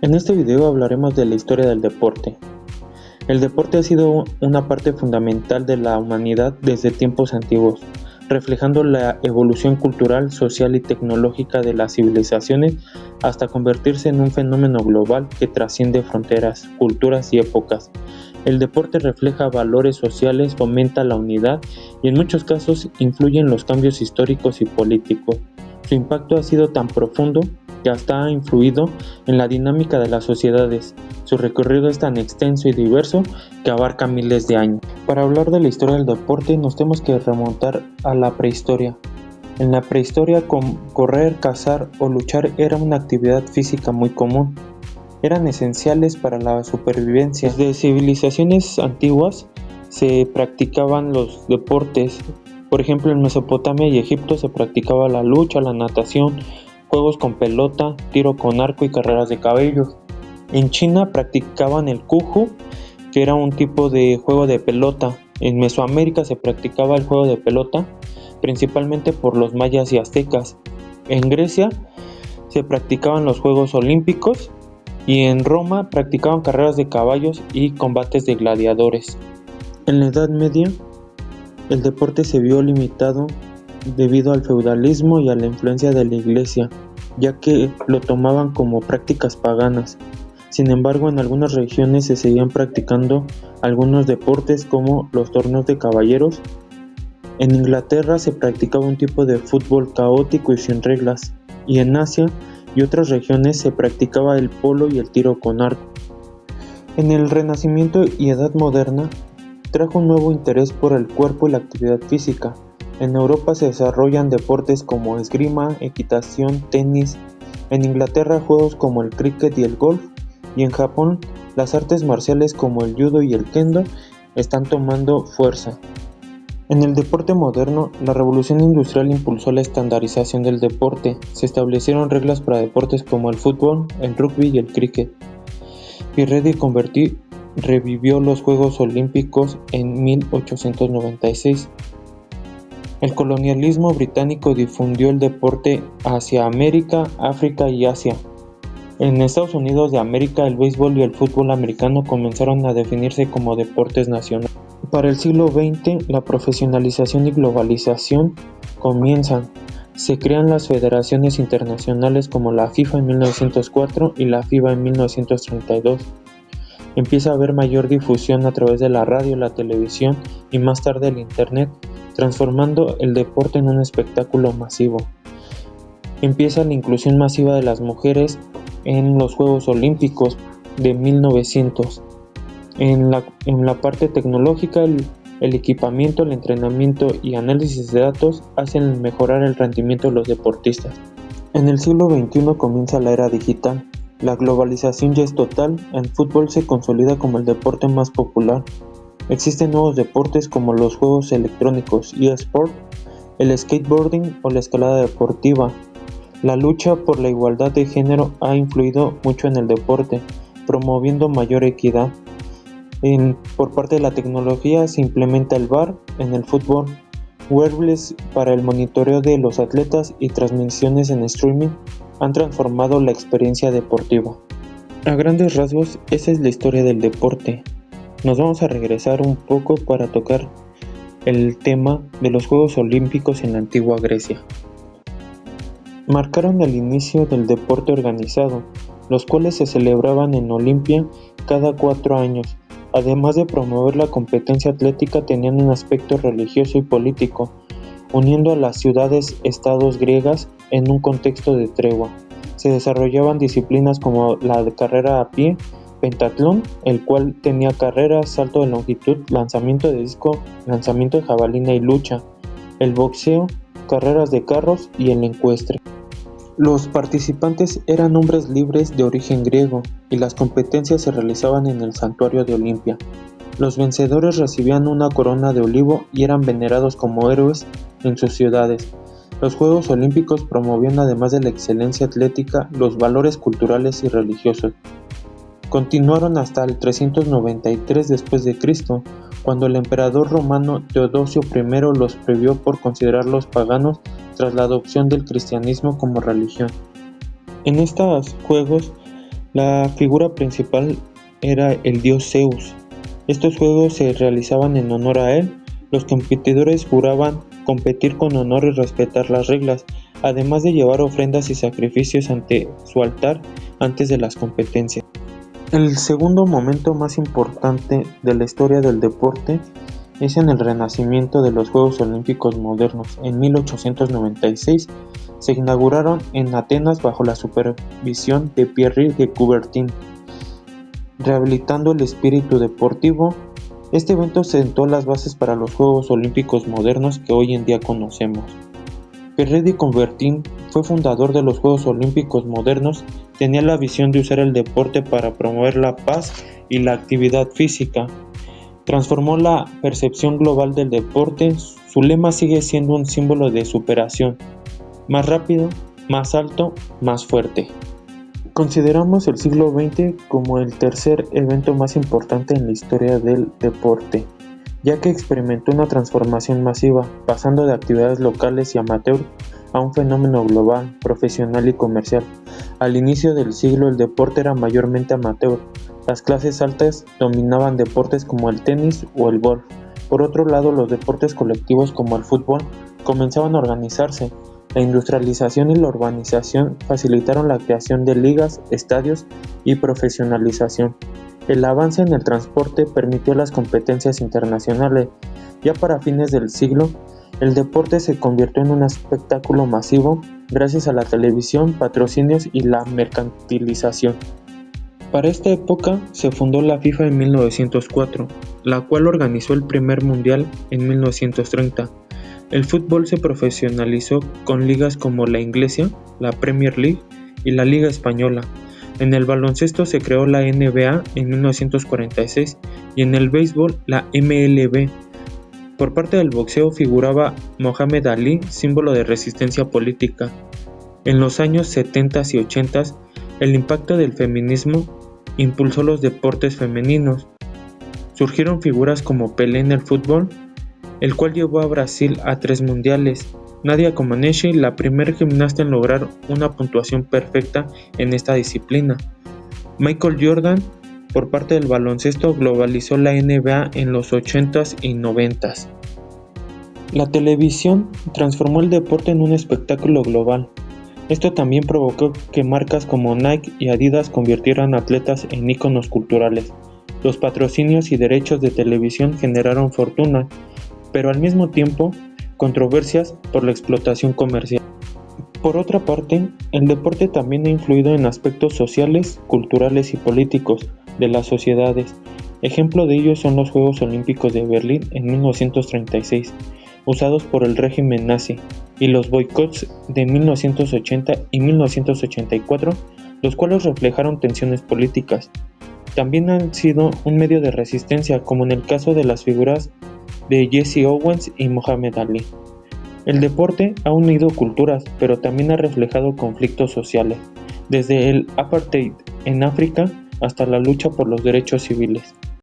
En este video hablaremos de la historia del deporte. El deporte ha sido una parte fundamental de la humanidad desde tiempos antiguos, reflejando la evolución cultural, social y tecnológica de las civilizaciones hasta convertirse en un fenómeno global que trasciende fronteras, culturas y épocas. El deporte refleja valores sociales, fomenta la unidad y en muchos casos influye en los cambios históricos y políticos. Su impacto ha sido tan profundo que hasta ha influido en la dinámica de las sociedades. Su recorrido es tan extenso y diverso que abarca miles de años. Para hablar de la historia del deporte nos tenemos que remontar a la prehistoria. En la prehistoria, correr, cazar o luchar era una actividad física muy común. Eran esenciales para la supervivencia. Desde civilizaciones antiguas se practicaban los deportes. Por ejemplo, en Mesopotamia y Egipto se practicaba la lucha, la natación, juegos con pelota, tiro con arco y carreras de caballos. En China practicaban el Cuju, que era un tipo de juego de pelota. En Mesoamérica se practicaba el juego de pelota, principalmente por los mayas y aztecas. En Grecia se practicaban los Juegos Olímpicos y en Roma practicaban carreras de caballos y combates de gladiadores. En la Edad Media, el deporte se vio limitado debido al feudalismo y a la influencia de la Iglesia, ya que lo tomaban como prácticas paganas. Sin embargo, en algunas regiones se seguían practicando algunos deportes como los torneos de caballeros. En Inglaterra se practicaba un tipo de fútbol caótico y sin reglas, y en Asia y otras regiones se practicaba el polo y el tiro con arco. En el Renacimiento y Edad Moderna trajo un nuevo interés por el cuerpo y la actividad física. En Europa se desarrollan deportes como esgrima, equitación, tenis. En Inglaterra juegos como el cricket y el golf. Y en Japón las artes marciales como el judo y el kendo están tomando fuerza. En el deporte moderno, la revolución industrial impulsó la estandarización del deporte. Se establecieron reglas para deportes como el fútbol, el rugby y el cricket. Pierre de Coubertin revivió los Juegos Olímpicos en 1896. El colonialismo británico difundió el deporte hacia América, África y Asia. En Estados Unidos de América, el béisbol y el fútbol americano comenzaron a definirse como deportes nacionales. Para el siglo XX, la profesionalización y globalización comienzan. Se crean las federaciones internacionales como la FIFA en 1904 y la FIBA en 1932. Empieza a haber mayor difusión a través de la radio, la televisión y más tarde el internet, transformando el deporte en un espectáculo masivo. Empieza la inclusión masiva de las mujeres en los Juegos Olímpicos de 1900. En la parte tecnológica, el equipamiento, el entrenamiento y análisis de datos hacen mejorar el rendimiento de los deportistas. En el siglo XXI comienza la era digital. La globalización ya es total. El fútbol se consolida como el deporte más popular. Existen nuevos deportes como los juegos electrónicos, eSport, el skateboarding o la escalada deportiva. La lucha por la igualdad de género ha influido mucho en el deporte, promoviendo mayor equidad. Por parte de la tecnología se implementa el VAR en el fútbol, wearables para el monitoreo de los atletas y transmisiones en streaming han transformado la experiencia deportiva. A grandes rasgos, esa es la historia del deporte. Nos vamos a regresar un poco para tocar el tema de los Juegos Olímpicos en la antigua Grecia. Marcaron el inicio del deporte organizado, los cuales se celebraban en Olimpia cada 4 años. Además de promover la competencia atlética, tenían un aspecto religioso y político, uniendo a las ciudades-estados griegas en un contexto de tregua. Se desarrollaban disciplinas como la de carrera a pie, pentatlón, el cual tenía carreras, salto de longitud, lanzamiento de disco, lanzamiento de jabalina y lucha, el boxeo, carreras de carros y el ecuestre. Los participantes eran hombres libres de origen griego y las competencias se realizaban en el santuario de Olimpia. Los vencedores recibían una corona de olivo y eran venerados como héroes en sus ciudades. Los Juegos Olímpicos promovían, además de la excelencia atlética, los valores culturales y religiosos. Continuaron hasta el 393 d.C., cuando el emperador romano Teodosio I los prohibió por considerarlos paganos tras la adopción del cristianismo como religión. En estos juegos La figura principal era el dios Zeus. Estos juegos se realizaban en honor a él. Los competidores juraban competir con honor y respetar las reglas, además de llevar ofrendas y sacrificios ante su altar antes de las competencias. El segundo momento más importante de la historia del deporte es en el renacimiento de los Juegos Olímpicos modernos. En 1896 se inauguraron en Atenas bajo la supervisión de Pierre de Coubertin, rehabilitando el espíritu deportivo. Este evento sentó las bases para los Juegos Olímpicos modernos que hoy en día conocemos. Pierre de Coubertin fue fundador de los Juegos Olímpicos modernos. Tenía la visión de usar el deporte para promover la paz y la actividad física. Transformó la percepción global del deporte. Su lema sigue siendo un símbolo de superación: más rápido, más alto, más fuerte. Consideramos el siglo XX como el tercer evento más importante en la historia del deporte, ya que experimentó una transformación masiva, pasando de actividades locales y amateur a un fenómeno global, profesional y comercial. Al inicio del siglo el deporte era mayormente amateur. Las clases altas dominaban deportes como el tenis o el golf. Por otro lado, los deportes colectivos como el fútbol comenzaban a organizarse. La industrialización y la urbanización facilitaron la creación de ligas, estadios y profesionalización. El avance en el transporte permitió las competencias internacionales. Ya para fines del siglo, el deporte se convirtió en un espectáculo masivo gracias a la televisión, patrocinios y la mercantilización. Para esta época se fundó la FIFA en 1904, la cual organizó el primer mundial en 1930. El fútbol se profesionalizó con ligas como la inglesa, la Premier League y la Liga Española. En el baloncesto se creó la NBA en 1946 y en el béisbol la MLB. Por parte del boxeo figuraba Mohamed Ali, símbolo de resistencia política. En los años 70 y 80 el impacto del feminismo impulsó los deportes femeninos. Surgieron figuras como Pelé en el fútbol, el cual llevó a Brasil a 3 mundiales. Nadia Comaneci, la primera gimnasta en lograr una puntuación perfecta en esta disciplina. Michael Jordan, por parte del baloncesto, globalizó la NBA en los 80s y 90s. La televisión transformó el deporte en un espectáculo global. Esto también provocó que marcas como Nike y Adidas convirtieran a atletas en íconos culturales. Los patrocinios y derechos de televisión generaron fortuna, pero al mismo tiempo controversias por la explotación comercial. Por otra parte, el deporte también ha influido en aspectos sociales, culturales y políticos de las sociedades. Ejemplo de ello son los Juegos Olímpicos de Berlín en 1936, usados por el régimen nazi, y los boicots de 1980 y 1984, los cuales reflejaron tensiones políticas. También han sido un medio de resistencia, como en el caso de las figuras de Jesse Owens y Mohamed Ali. El deporte ha unido culturas, pero también ha reflejado conflictos sociales, desde el apartheid en África hasta la lucha por los derechos civiles.